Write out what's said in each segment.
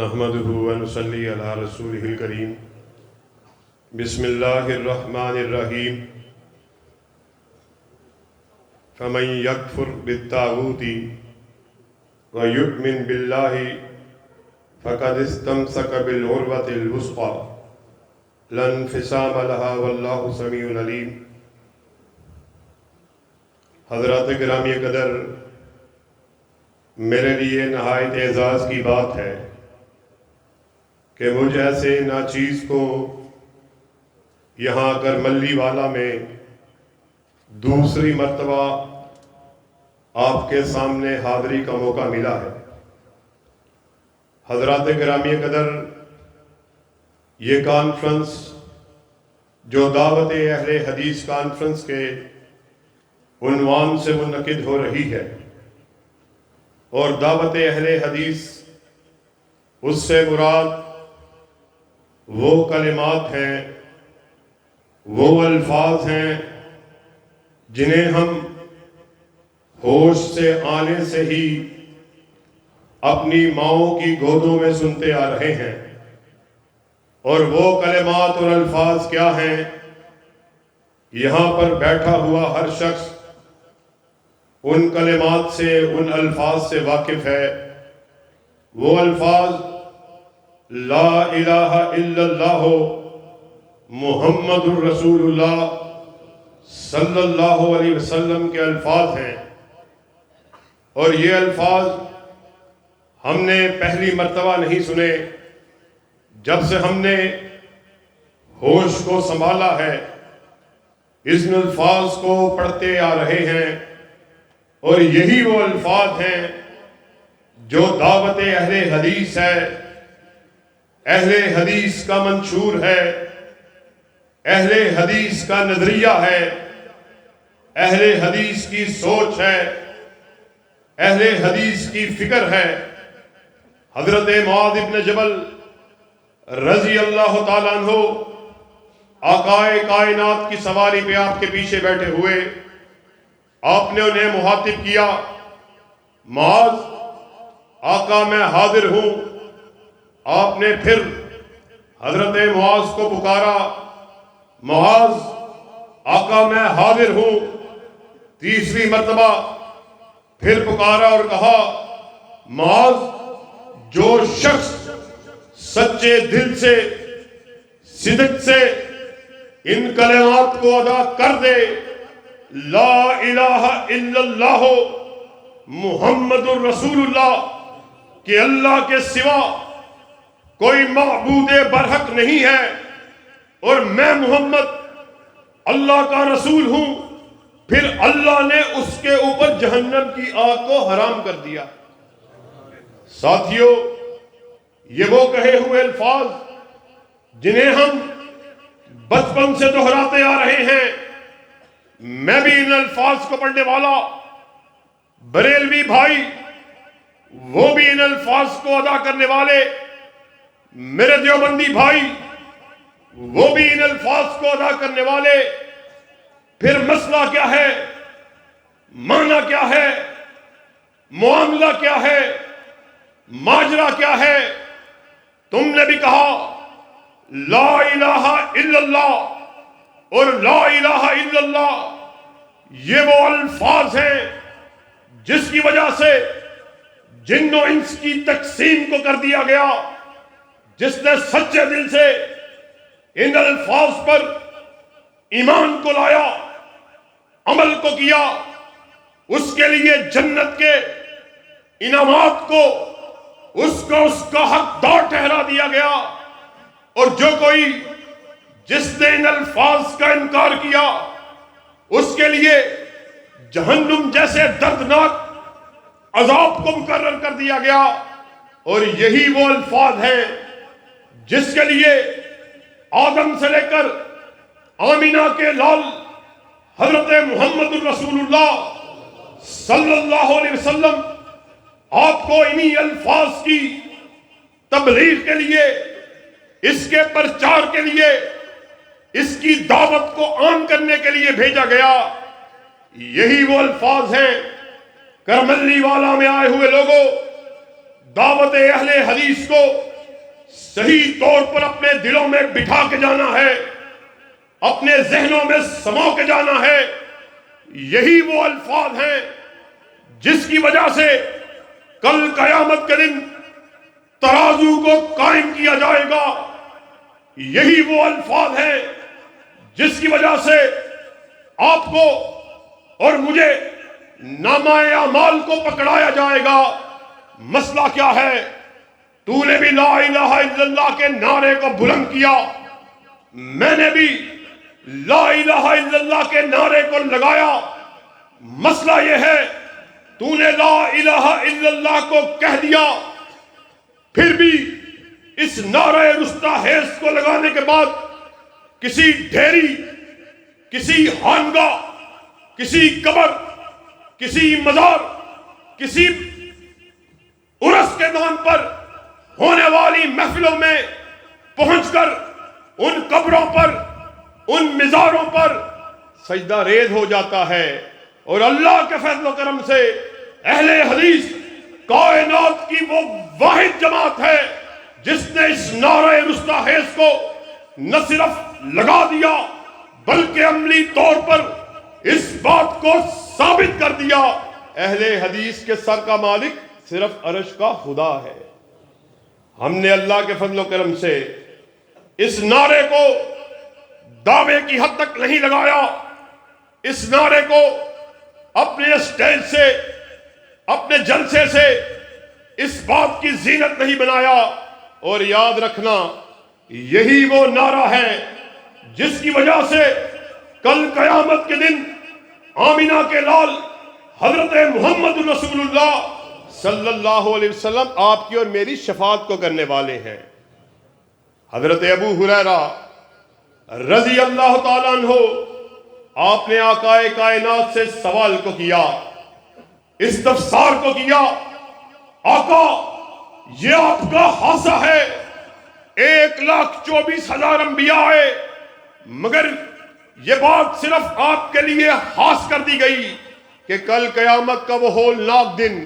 نحمده ونصلي على رسوله الكريم بسم الله الرحمن الرحيم فمن يكفر بالطاغوت ويؤمن بالله فقد استمسك بالعروة الوثقى لا انفصام لها والله سميع عليم۔ حضرات گرامی قدر، میرے لیے نہایت اعزاز کی بات ہے کہ مجھ ایسے ناچیز کو یہاں کرملی والا میں دوسری مرتبہ آپ کے سامنے حاضری کا موقع ملا ہے۔ حضرات گرامی قدر، یہ کانفرنس جو دعوت اہل حدیث کانفرنس کے عنوان سے منعقد ہو رہی ہے، اور دعوت اہل حدیث اس سے مراد وہ کلمات ہیں، وہ الفاظ ہیں جنہیں ہم ہوش سے آنے سے ہی اپنی ماؤں کی گودوں میں سنتے آ رہے ہیں۔ اور وہ کلمات اور الفاظ کیا ہیں؟ یہاں پر بیٹھا ہوا ہر شخص ان کلمات سے، ان الفاظ سے واقف ہے۔ وہ الفاظ لا الہ الا اللہ محمد الرسول اللہ صلی اللہ علیہ وسلم کے الفاظ ہیں، اور یہ الفاظ ہم نے پہلی مرتبہ نہیں سنے۔ جب سے ہم نے ہوش کو سنبھالا ہے، ان الفاظ کو پڑھتے آ رہے ہیں، اور یہی وہ الفاظ ہیں جو دعوت اہل حدیث ہے، اہل حدیث کا منشور ہے، اہل حدیث کا نظریہ ہے، اہل حدیث کی سوچ ہے، اہل حدیث کی فکر ہے۔ حضرت معاذ بن جبل رضی اللہ تعالیٰ عنہ آقائے کائنات کی سواری پہ آپ کے پیچھے بیٹھے ہوئے، آپ نے انہیں مخاطب کیا، معاذ آقا میں حاضر ہوں۔ آپ نے پھر حضرت معاذ کو پکارا، معاذ آقا میں حاضر ہوں۔ تیسری مرتبہ پھر پکارا اور کہا، معاذ جو شخص سچے دل سے، صدق سے ان کلمات کو ادا کر دے، لا الہ الا اللہ محمد الرسول اللہ، کہ اللہ کے سوا کوئی معبود برحق نہیں ہے، اور میں محمد اللہ کا رسول ہوں، پھر اللہ نے اس کے اوپر جہنم کی آگ کو حرام کر دیا۔ ساتھیو، یہ وہ کہے ہوئے الفاظ جنہیں ہم بچپن سے دہراتے آ رہے ہیں۔ میں بھی ان الفاظ کو پڑھنے والا بریلوی بھائی، وہ بھی ان الفاظ کو ادا کرنے والے میرے دیوبندی بھائی، وہ بھی ان الفاظ کو ادا کرنے والے۔ پھر مسئلہ کیا ہے، معنی کیا ہے، معاملہ کیا ہے، ماجرا کیا ہے؟ تم نے بھی کہا لا الہ الا اللہ، اور لا الہ الا اللہ یہ وہ الفاظ ہیں جس کی وجہ سے جن و انس کی تقسیم کو کر دیا گیا۔ جس نے سچے دل سے ان الفاظ پر ایمان کو لایا، عمل کو کیا، اس کے لیے جنت کے انعامات کو اس کا حقدار ٹھہرا دیا گیا۔ اور جو کوئی جس نے ان الفاظ کا انکار کیا، اس کے لیے جہنم جیسے دردناک عذاب کو مقرر کر دیا گیا۔ اور یہی وہ الفاظ ہیں جس کے لیے آدم سے لے کر آمینہ کے لال حضرت محمد الرسول اللہ صلی اللہ علیہ وسلم آپ کو انہی الفاظ کی تبلیغ کے لیے، اس کے پرچار کے لیے، اس کی دعوت کو عام کرنے کے لیے بھیجا گیا۔ یہی وہ الفاظ ہیں کرملی والا میں آئے ہوئے لوگوں دعوت اہل حدیث کو صحیح طور پر اپنے دلوں میں بٹھا کے جانا ہے، اپنے ذہنوں میں سمو کے جانا ہے۔ یہی وہ الفاظ ہیں جس کی وجہ سے کل قیامت کے دن ترازو کو قائم کیا جائے گا۔ یہی وہ الفاظ ہیں جس کی وجہ سے آپ کو اور مجھے نامہ اعمال کو پکڑایا جائے گا۔ مسئلہ کیا ہے؟ تو نے بھی لا الہ الا اللہ کے نعرے کو بلند کیا، میں نے بھی لا الہ الا اللہ کے نعرے کو لگایا۔ مسئلہ یہ ہے تو نے لا الہ الا اللہ کو کہہ دیا، پھر بھی اس نعرہ رستاخیز کو لگانے کے بعد کسی ڈھیری، کسی خانقاہ، کسی قبر، کسی مزار، کسی عرس کے نام پر ہونے والی محفلوں میں پہنچ کر ان قبروں پر، ان مزاروں پر سجدہ ریز ہو جاتا ہے۔ اور اللہ کے فضل و کرم سے اہل حدیث کائنات کی وہ واحد جماعت ہے جس نے اس نعرہ رستاخیز کو نہ صرف لگا دیا بلکہ عملی طور پر اس بات کو ثابت کر دیا، اہل حدیث کے سر کا مالک صرف عرش کا خدا ہے۔ ہم نے اللہ کے فضل و کرم سے اس نعرے کو دعوے کی حد تک نہیں لگایا، اس نعرے کو اپنے اسٹیج سے، اپنے جلسے سے اس بات کی زینت نہیں بنایا۔ اور یاد رکھنا یہی وہ نعرہ ہے جس کی وجہ سے کل قیامت کے دن آمینہ کے لال حضرت محمد رسول اللہ صلی اللہ علیہ وسلم آپ کی اور میری شفاعت کو کرنے والے ہیں۔ حضرت ابو ہریرہ رضی اللہ تعالیٰ عنہ، آپ نے آقا کائنات سے سوال کو کیا، استفسار کو کیا، آقا یہ آپ کا خاصہ ہے، 1,24,000 انبیاء آئے مگر یہ بات صرف آپ کے لیے خاص کر دی گئی کہ کل قیامت کا وہ ہولناک دن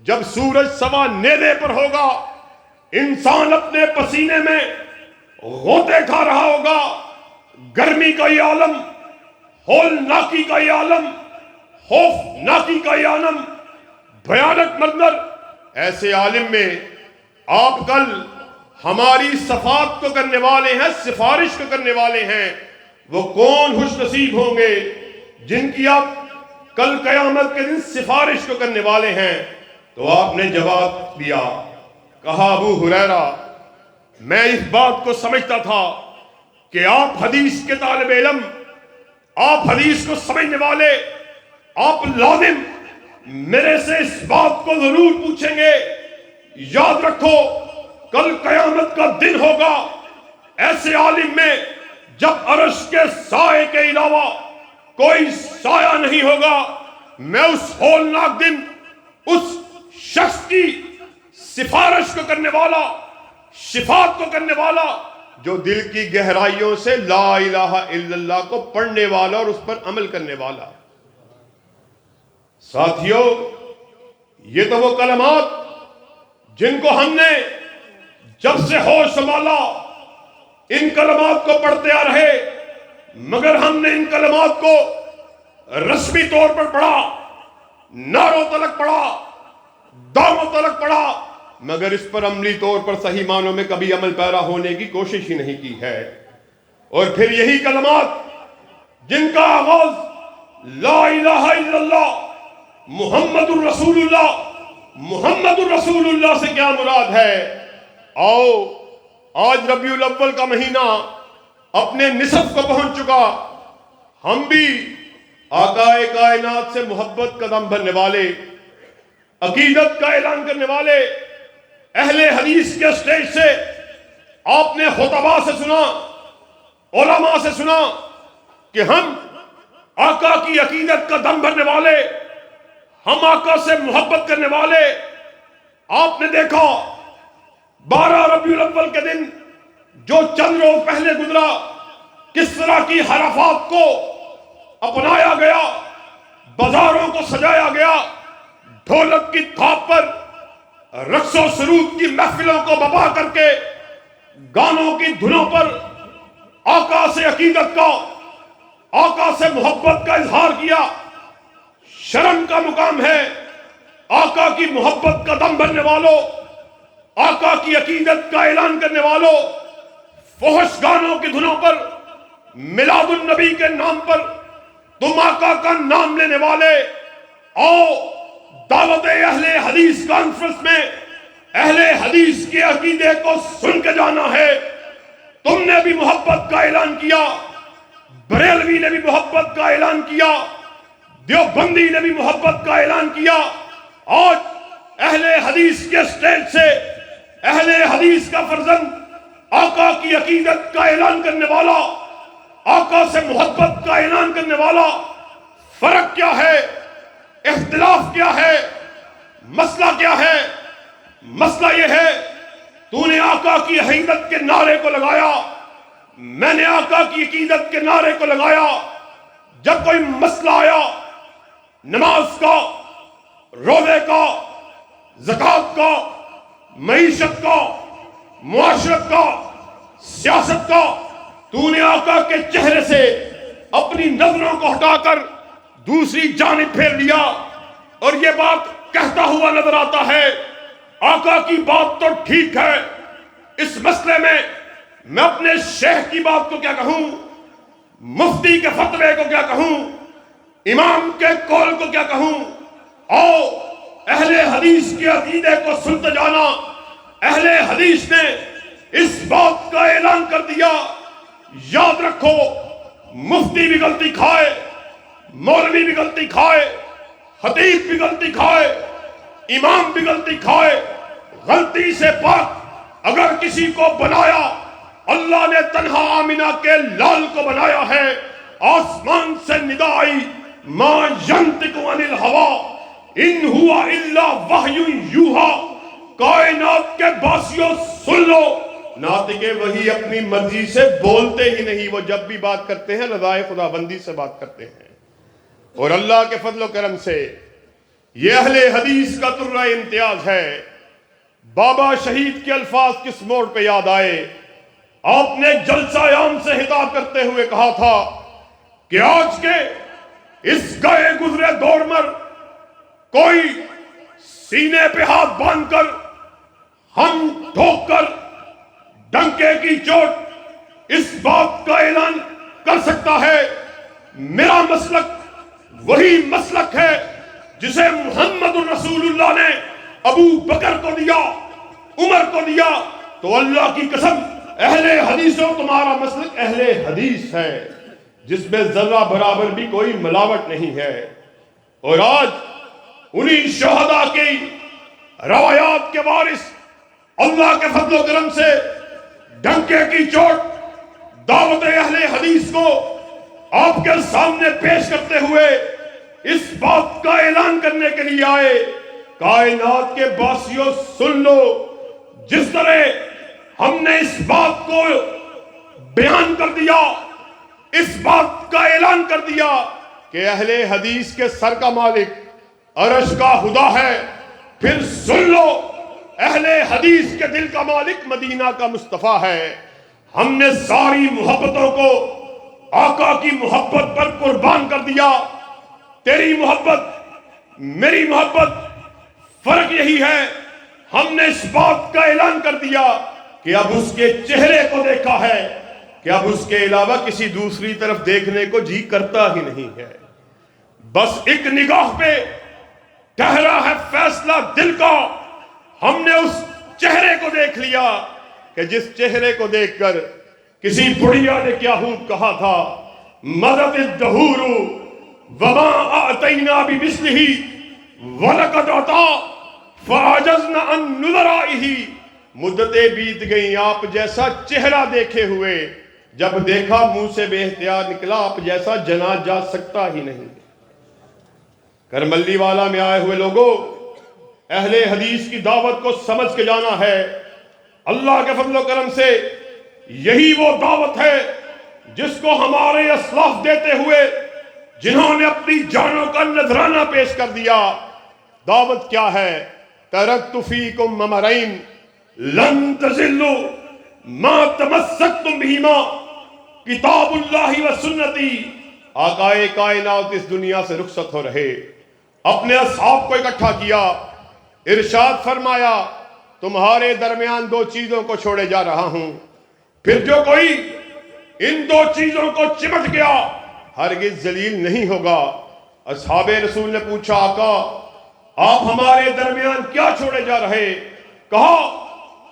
جب سورج سوا نیزے پر ہوگا، انسان اپنے پسینے میں غوطے کھا رہا ہوگا، گرمی کا یہ عالم، ہولناکی کا یہ عالم، خوفناکی کا یہ عالم، بھیانک منظر، ایسے عالم میں آپ کل ہماری صفات کو کرنے والے ہیں، سفارش کو کرنے والے ہیں۔ وہ کون خوش نصیب ہوں گے جن کی آپ کل قیامت کے دن سفارش کو کرنے والے ہیں؟ تو آپ نے جواب دیا، کہا ابو ہریرہ میں اس بات کو سمجھتا تھا کہ آپ حدیث کے طالب علم، آپ حدیث کو سمجھنے والے، آپ لازم میرے سے اس بات کو ضرور پوچھیں گے۔ یاد رکھو کل قیامت کا دن ہوگا ایسے عالم میں جب عرش کے سائے کے علاوہ کوئی سایہ نہیں ہوگا۔ میں اس ہولناک دن اس شخص کی سفارش کو کرنے والا، شفاعت کو کرنے والا جو دل کی گہرائیوں سے لا الہ الا اللہ کو پڑھنے والا اور اس پر عمل کرنے والا۔ ساتھیو، یہ تو وہ کلمات جن کو ہم نے جب سے ہوش سنبھالا ان کلمات کو پڑھتے آ رہے، مگر ہم نے ان کلمات کو رسمی طور پر پڑھا، نعروں تلک پڑھا، دعووں تلک پڑھا، مگر اس پر عملی طور پر صحیح معنوں میں کبھی عمل پیرا ہونے کی کوشش ہی نہیں کی ہے۔ اور پھر یہی کلمات جن کا آغاز لا الہ الا اللہ محمد الرسول اللہ، محمد الرسول اللہ سے کیا مراد ہے؟ آؤ، آج ربیع الاول کا مہینہ اپنے نصف کو پہنچ چکا، ہم بھی آقا کائنات سے محبت کا دم بھرنے والے، عقیدت کا اعلان کرنے والے، اہل حدیث کے اسٹیج سے آپ نے خطباء سے سنا، علماء سے سنا کہ ہم آقا کی عقیدت کا دم بھرنے والے، ہم آقا سے محبت کرنے والے۔ آپ نے دیکھا 12 ربیع الاول کے دن جو چند روز پہلے گزرا، کس طرح کی حرفات کو اپنایا گیا، بازاروں کو سجایا گیا، ڈھولک کی تھاپ پر رقص و سرود کی محفلوں کو بپا کر کے گانوں کی دھنوں پر آقا سے عقیدت کا، آقا سے محبت کا اظہار کیا۔ شرم کا مقام ہے آقا کی محبت کا دم بننے والوں، آقا کی عقیدت کا اعلان کرنے والوں، فحش گانوں کی دھنوں پر، میلاد النبی کے نام پر تم آقا کا نام لینے والے، آؤ دعوت اہل حدیث کانفرنس میں اہل حدیث کے عقیدے کو سن کے جانا ہے۔ تم نے بھی محبت کا اعلان کیا، بریلوی نے بھی محبت کا اعلان کیا، دیوبندی نے بھی محبت کا اعلان کیا۔ آج اہل حدیث کے سٹیج سے اہل حدیث کا فرزند آقا کی عقیدت کا اعلان کرنے والا، آقا سے محبت کا اعلان کرنے والا، فرق کیا ہے؟ اختلاف کیا ہے؟ مسئلہ کیا ہے؟ مسئلہ یہ ہے تو نے آقا کی عقیدت کے نعرے کو لگایا، میں نے آقا کی عقیدت کے نعرے کو لگایا۔ جب کوئی مسئلہ آیا نماز کا، روزے کا، زکوٰۃ کا، معیشت کا، معاشرت کا، سیاست کا، تو نے آقا کے چہرے سے اپنی نظروں کو ہٹا کر دوسری جانب پھیر لیا اور یہ بات کہتا ہوا نظر آتا ہے آقا کی بات تو ٹھیک ہے، اس مسئلے میں اپنے شیخ کی بات کو کیا کہوں، مفتی کے فتوے کو کیا کہوں، امام کے قول کو کیا کہوں۔ آؤ اہل حدیث کے عقیدے کو سنتے جانا۔ اہل حدیث نے اس بات کا اعلان کر دیا، یاد رکھو مفتی بھی غلطی کھائے، مولوی بھی غلطی کھائے، خطیب بھی غلطی کھائے، امام بھی غلطی کھائے، غلطی سے پاک اگر کسی کو بنایا، اللہ نے تنہا آمنہ کے لال کو بنایا ہے۔ آسمان سے ندا آئی، ما ینطق عن الہوی ان ہوا الا وحی یوحی، کائنات کے باسیوں سن لو، ناطق وحی اپنی مرضی سے بولتے ہی نہیں، وہ جب بھی بات کرتے ہیں رضائے خدا بندی سے بات کرتے ہیں۔ اور اللہ کے فضل و کرم سے یہ اہل حدیث کا ترہ امتیاز ہے۔ بابا شہید کے الفاظ کس موڑ پہ یاد آئے؟ آپ نے جلسہ عام سے خطاب کرتے ہوئے کہا تھا کہ آج کے اس گئے گزرے دور میں کوئی سینے پہ ہاتھ باندھ کر ہم ٹھوک کر ڈنکے کی چوٹ اس بات کا اعلان کر سکتا ہے میرا مسلک وہی مسلک ہے جسے محمد رسول اللہ نے ابو بکر کو دیا، عمر کو دیا۔ تو اللہ کی قسم اہل حدیثوں تمہارا مسلک اہل حدیث ہے جس میں ذرہ برابر بھی کوئی ملاوٹ نہیں ہے۔ اور آج انہی شہداء کی روایات کے وارث اللہ کے فضل و کرم سے ڈنکے کی چوٹ دعوت اہل حدیث کو آپ کے سامنے پیش کرتے ہوئے اس بات کا اعلان کرنے کے لیے آئے، کائنات کے باسیوں سن لو، جس طرح ہم نے اس بات کو بیان کر دیا، اس بات کا اعلان کر دیا کہ اہل حدیث کے سر کا مالک عرش کا خدا ہے، پھر سن لو اہل حدیث کے دل کا مالک مدینہ کا مصطفیٰ ہے۔ ہم نے ساری محبتوں کو آقا کی محبت پر قربان کر دیا۔ تیری محبت میری محبت فرق یہی ہے، ہم نے اس بات کا اعلان کر دیا کہ اب اس کے چہرے کو دیکھا ہے کہ اب اس کے علاوہ کسی دوسری طرف دیکھنے کو جی کرتا ہی نہیں ہے۔ بس ایک نگاہ پہ ٹھہرا ہے فیصلہ دل کا، ہم نے اس چہرے کو دیکھ لیا کہ جس چہرے کو دیکھ کر کسی بڑھیا نے کیا خوب کہا تھا، مدد الدہور وما اعطینا بمثلہ ولقد عطا فعجزنا عن نظرائہ۔ مدتیں بیت گئیں آپ جیسا چہرہ دیکھے ہوئے، جب دیکھا منہ سے بے اختیار نکلا آپ جیسا جنا جا سکتا ہی نہیں۔ کرملی والا میں آئے ہوئے لوگوں، اہل حدیث کی دعوت کو سمجھ کے جانا ہے۔ اللہ کے فضل و کرم سے یہی وہ دعوت ہے جس کو ہمارے اسلاف دیتے ہوئے جنہوں نے اپنی جانوں کا نذرانہ پیش کر دیا۔ دعوت کیا ہے؟ ترکت فیکم امرین لن تضلوا ما تمسکتم بہما کتاب اللہ و سنتی۔ آقائے کائنات اس دنیا سے رخصت ہو رہے، اپنے اصحاب کو اکٹھا کیا، ارشاد فرمایا تمہارے درمیان دو چیزوں کو چھوڑے جا رہا ہوں، پھر جو کوئی ان دو چیزوں کو چمٹ گیا ہرگز ذلیل نہیں ہوگا۔ اصحاب رسول نے پوچھا آقا آپ ہمارے درمیان کیا چھوڑے جا رہے؟ کہا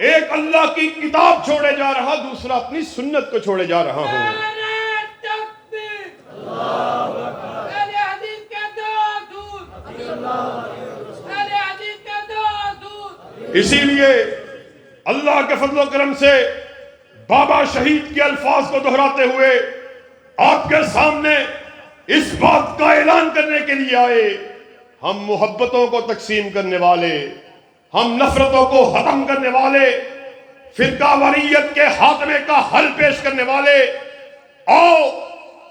ایک اللہ کی کتاب چھوڑے جا رہا، دوسرا اپنی سنت کو چھوڑے جا رہا ہوں۔ اسی لیے اللہ کے فضل و کرم سے بابا شہید کے الفاظ کو دہراتے ہوئے آپ کے سامنے اس بات کا اعلان کرنے کے لیے آئے، ہم محبتوں کو تقسیم کرنے والے، ہم نفرتوں کو ختم کرنے والے، فرقہ واریت کے خاتمے کا حل پیش کرنے والے، آؤ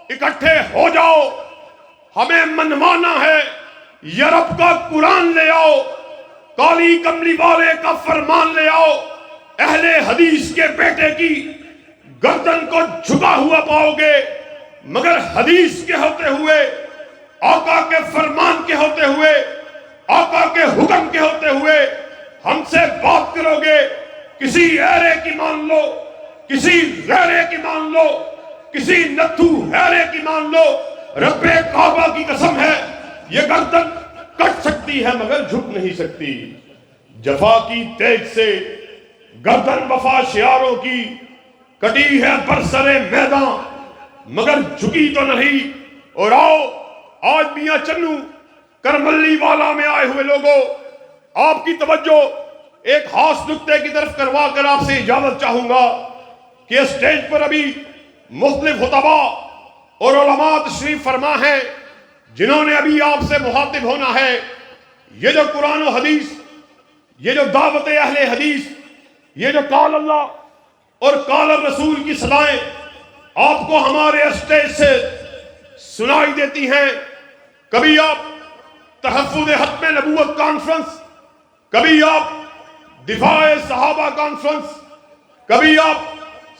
اکٹھے ہو جاؤ، ہمیں منوانا ہے، یورپ کا قرآن لے آؤ، کالی کملی والے کا فرمان لے آؤ، اہل حدیث کے بیٹے کی گردن کو جھکا ہوا پاؤ گے، مگر حدیث کے ہوتے ہوئے، آقا کے فرمان کے ہوتے ہوئے، آقا کے حکم کے ہوتے ہوئے ہم سے بات کرو گے، کسی ایرے کی مان لو، کسی غیرے کی مان لو، کسی نتھو ہیرے کی مان لو، رب کعبہ کی قسم ہے یہ گردن کٹ سکتی ہے مگر جھک نہیں سکتی۔ جفا کی تیج سے گردن وفا شیاروں کی کٹی ہے برسر میدان مگر جھکی تو نہیں۔ اور آؤ آج میاں چنو کرملی والا میں آئے ہوئے لوگوں، آپ کی توجہ ایک خاص نقطے کی طرف کروا کر آپ سے اجازت چاہوں گا کہ اسٹیج پر ابھی مختلف خطباء اور علماء تشریف فرما ہیں جنہوں نے ابھی آپ سے مخاطب ہونا ہے۔ یہ جو قرآن و حدیث، یہ جو دعوت اہل حدیث، یہ جو قال اللہ اور قال الرسول کی صدائیں آپ کو ہمارے اسٹیج سے سنائی دیتی ہیں، کبھی آپ تحفظ ختم نبوت کانفرنس، کبھی آپ دفاع صحابہ کانفرنس، کبھی آپ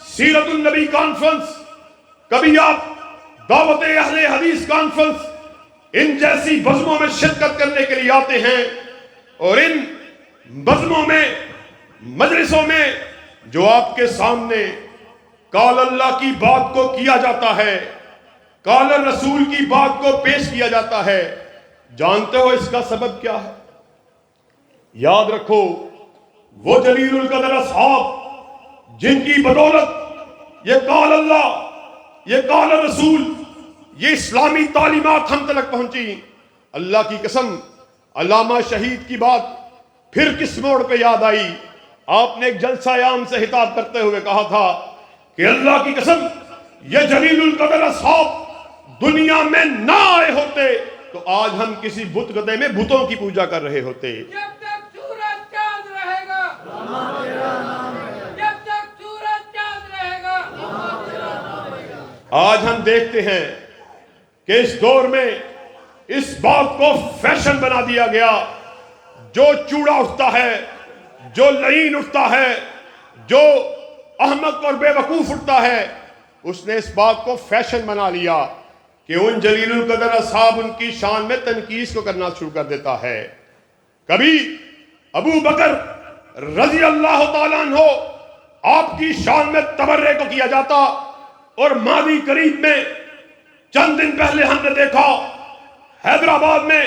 سیرت النبی کانفرنس، کبھی آپ دعوت اہل حدیث کانفرنس، ان جیسی بزموں میں شرکت کرنے کے لیے آتے ہیں، اور ان بزموں میں مجلسوں میں جو آپ کے سامنے قال اللہ کی بات کو کیا جاتا ہے، قال الرسول کی بات کو پیش کیا جاتا ہے، جانتے ہو اس کا سبب کیا ہے؟ یاد رکھو وہ جلیل القدر اصحاب جن کی بدولت یہ قال اللہ، یہ قال الرسول، یہ اسلامی تعلیمات ہم تک پہنچی۔ اللہ کی قسم علامہ شہید کی بات پھر کس موڑ پہ یاد آئی؟ آپ نے ایک جلسہ عام سے خطاب کرتے ہوئے کہا تھا کہ اللہ کی قسم یہ جلیل القدر اصحاب دنیا میں نہ آئے ہوتے تو آج ہم کسی بت گدے میں بتوں کی پوجا کر رہے ہوتے۔ جب تک سورج چاند رہے گا، جب تک سورج چاند رہے گا، آج ہم دیکھتے ہیں کہ اس دور میں اس بات کو فیشن بنا دیا گیا، جو چوڑا اٹھتا ہے، جو لعین اٹھتا ہے، جو احمق اور بے وقوف اٹھتا ہے، اس نے اس بات کو فیشن بنا لیا کہ ان جلیل القدر اصحاب ان کی شان میں تنقیص کو کرنا شروع کر دیتا ہے۔ کبھی ابو بکر رضی اللہ تعالیٰ عنہ آپ کی شان میں تبرے کو کیا جاتا، اور ماضی قریب میں چند دن پہلے ہم نے دیکھا حیدرآباد میں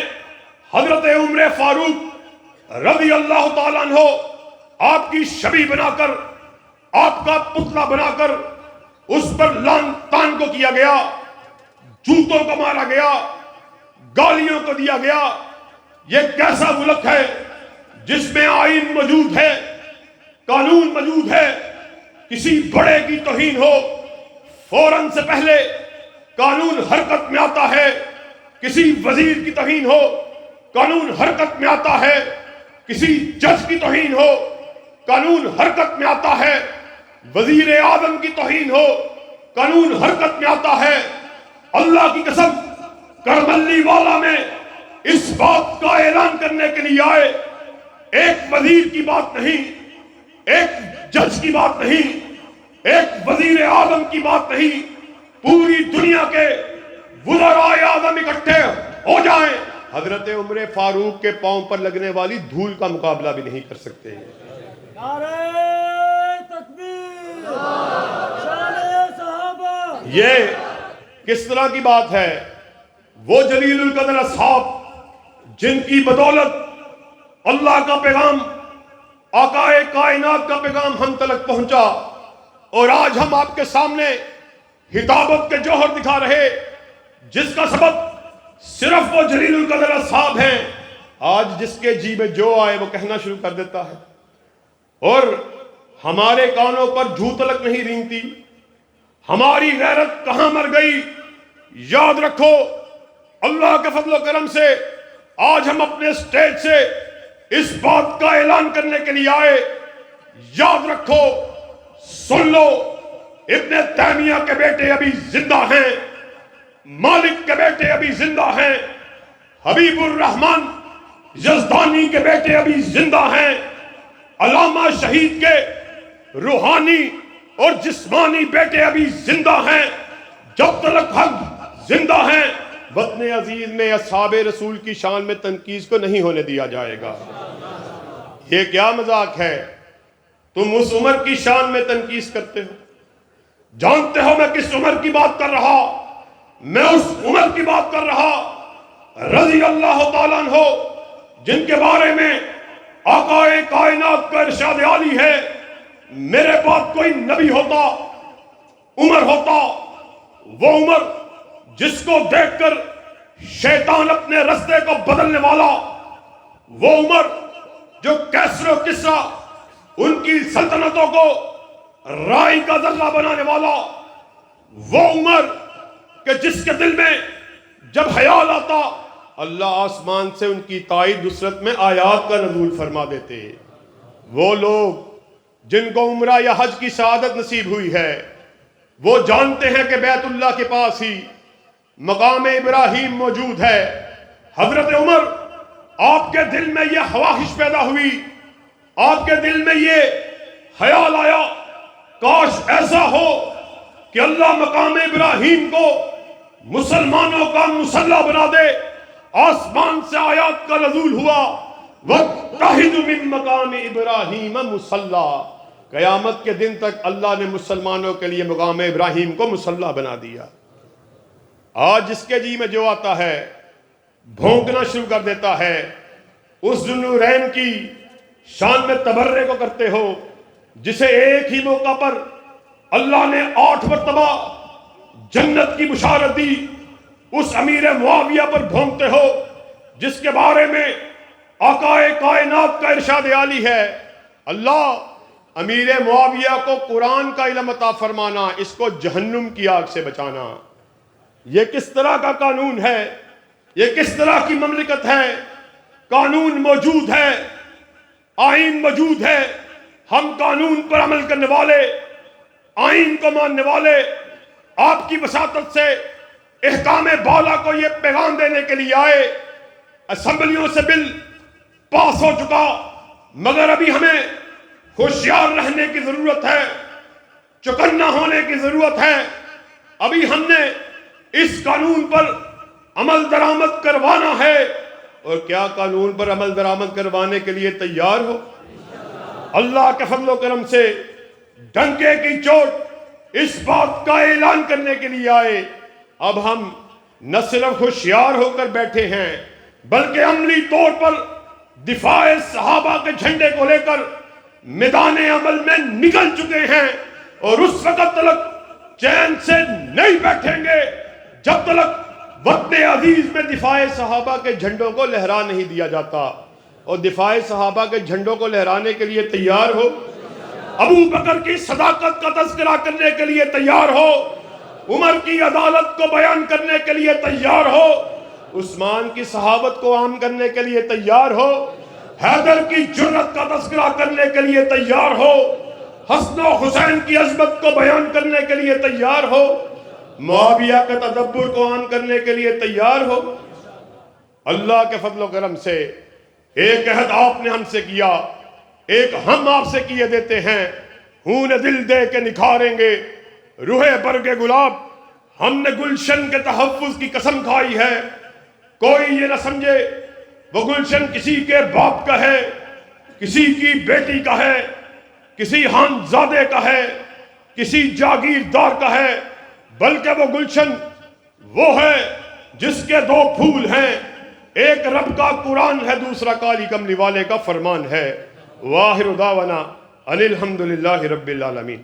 حضرت عمر فاروق رضی اللہ تعالیٰ عنہ آپ کی شبیہ بنا کر، آپ کا پتلا بنا کر اس پر لعن تان کو کیا گیا، جوتوں کو مارا گیا، گالیوں کو دیا گیا۔ یہ کیسا ملک ہے جس میں آئین موجود ہے، قانون موجود ہے، کسی بڑے کی توہین ہو فوراً سے پہلے قانون حرکت میں آتا ہے، کسی وزیر کی توہین ہو قانون حرکت میں آتا ہے، کسی جج کی توہین ہو قانون حرکت میں آتا ہے، وزیر اعظم کی توہین ہو قانون حرکت میں آتا ہے۔ اللہ کی قسم کرملی والا میں اس بات کا اعلان کرنے کے لیے آئے ایک وزیر کی بات نہیں، ایک جج کی بات نہیں، ایک وزیر اعظم کی بات نہیں، پوری دنیا کے وزرائے اعظم اکٹھے ہو جائیں، حضرت عمر فاروق کے پاؤں پر لگنے والی دھول کا مقابلہ بھی نہیں کر سکتے۔ نعرہ تکبیر، شان صحابہ۔ یہ کس طرح کی بات ہے؟ وہ جلیل القدر اصحاب جن کی بدولت اللہ کا پیغام، آقا کائنات کا پیغام ہم تلک پہنچا، اور آج ہم آپ کے سامنے ہدایت کے جوہر دکھا رہے، جس کا سبب صرف وہ جلیل القدر اصحاب ہیں۔ آج جس کے جی میں جو آئے وہ کہنا شروع کر دیتا ہے، اور ہمارے کانوں پر جھو تلک نہیں رینگتی۔ ہماری غیرت کہاں مر گئی؟ یاد رکھو، اللہ کے فضل و کرم سے آج ہم اپنے سٹیج سے اس بات کا اعلان کرنے کے لیے آئے، یاد رکھو، سن لو، ابن تیمیہ کے بیٹے ابھی زندہ ہیں، مالک کے بیٹے ابھی زندہ ہیں، حبیب الرحمن یزدانی کے بیٹے ابھی زندہ ہیں، علامہ شہید کے روحانی اور جسمانی بیٹے ابھی زندہ ہیں۔ جب تک حق زندہ ہیں، وطن عزیز میں اصحاب رسول کی شان میں تنقید کو نہیں ہونے دیا جائے گا۔ یہ کیا مذاق ہے؟ تم اس عمر کی شان میں تنقید کرتے ہو، جانتے ہو میں کس عمر کی بات کر رہا؟ میں اس عمر کی بات کر رہا رضی اللہ تعالیٰ عنہ، جن کے بارے میں آقا کائنات کا ارشاد عالی ہے، میرے بعد کوئی نبی ہوتا، عمر ہوتا، وہ عمر جس کو دیکھ کر شیطان اپنے رستے کو بدلنے والا، وہ عمر جو کیسر و کسرا ان کی سلطنتوں کو رائی کا ذرہ بنانے والا، وہ عمر کہ جس کے دل میں جب خیال آتا اللہ آسمان سے ان کی تائید نصرت میں آیات کا نزول فرما دیتے۔ وہ لوگ جن کو عمرہ یا حج کی سعادت نصیب ہوئی ہے، وہ جانتے ہیں کہ بیت اللہ کے پاس ہی مقام ابراہیم موجود ہے۔ حضرت عمر، آپ کے دل میں یہ خواہش پیدا ہوئی، آپ کے دل میں یہ خیال آیا، کاش ایسا ہو کہ اللہ مقام ابراہیم کو مسلمانوں کا مصلی بنا دے۔ آسمان سے آیات کا نزول ہوا، وَاتَّخِذُ مِن مَقَامِ إِبْرَاهِيمَ مُصَلَّى۔ قیامت کے دن تک اللہ نے مسلمانوں کے لیے مقام ابراہیم کو مصلی بنا دیا۔ آج جس کے جی میں جو آتا ہے بھونکنا شروع کر دیتا ہے، اس ذوالنورین کی شان میں تبرے کو کرتے ہو، جسے ایک ہی موقع پر اللہ نے 8 مرتبہ جنت کی بشارت دی، اس امیر معاویہ پر بھونکتے ہو، جس کے بارے میں آقا کائنات کا ارشاد عالی ہے، اللہ امیر معاویہ کو قرآن کا علم عطا فرمانا، اس کو جہنم کی آگ سے بچانا۔ یہ کس طرح کا قانون ہے؟ یہ کس طرح کی مملکت ہے؟ قانون موجود ہے، آئین موجود ہے، ہم قانون پر عمل کرنے والے، آئین کو ماننے والے، آپ کی وساطت سے احکام بالا کو یہ پیغام دینے کے لیے آئے۔ اسمبلیوں سے بل پاس ہو چکا، مگر ابھی ہمیں ہوشیار رہنے کی ضرورت ہے، چوکنا ہونے کی ضرورت ہے۔ ابھی ہم نے اس قانون پر عمل درآمد کروانا ہے، اور کیا قانون پر عمل درآمد کروانے کے لیے تیار ہو؟ اللہ کے فضل و کرم سے ڈنکے کی چوٹ اس بات کا اعلان کرنے کے لیے آئے۔ اب ہم نہ صرف ہوشیار ہو کر بیٹھے ہیں، بلکہ عملی طور پر دفاع صحابہ کے جھنڈے کو لے کر میدان عمل میں نکل چکے ہیں، اور اس وقت تک چین سے نہیں بیٹھیں گے جب تک وطن عزیز میں دفاع صحابہ کے جھنڈوں کو لہرا نہیں دیا جاتا۔ اور دفاع صحابہ کے جھنڈوں کو لہرانے کے لیے تیار ہو، ابو بکر کی صداقت کا تذکرہ کرنے کے لیے تیار ہو، عمر کی عدالت کو بیان کرنے کے لیے تیار ہو، عثمان کی صحابت کو عام کرنے کے لیے تیار ہو، حیدر کی جرأت کا تذکرہ کرنے کے لیے تیار ہو، حسن و حسین کی عظمت کو بیان کرنے کے لیے تیار ہو، معاویہ کا تدبر کو عام کرنے کے لیے تیار ہو۔ اللہ کے فضل و کرم سے ایک عہد آپ نے ہم سے کیا، ایک ہم آپ سے کیے دیتے ہیں، خون دل دے کے نکھاریں گے روح برگ گلاب۔ ہم نے گلشن کے تحفظ کی قسم کھائی ہے، کوئی یہ نہ سمجھے وہ گلشن کسی کے باپ کا ہے، کسی کی بیٹی کا ہے، کسی خانزادے کا ہے، کسی جاگیردار کا ہے، بلکہ وہ گلشن وہ ہے جس کے دو پھول ہیں، ایک رب کا قرآن ہے، دوسرا کالی کملی والے کا فرمان ہے۔ وآخر دعوانا ان الحمدللہ رب العالمین۔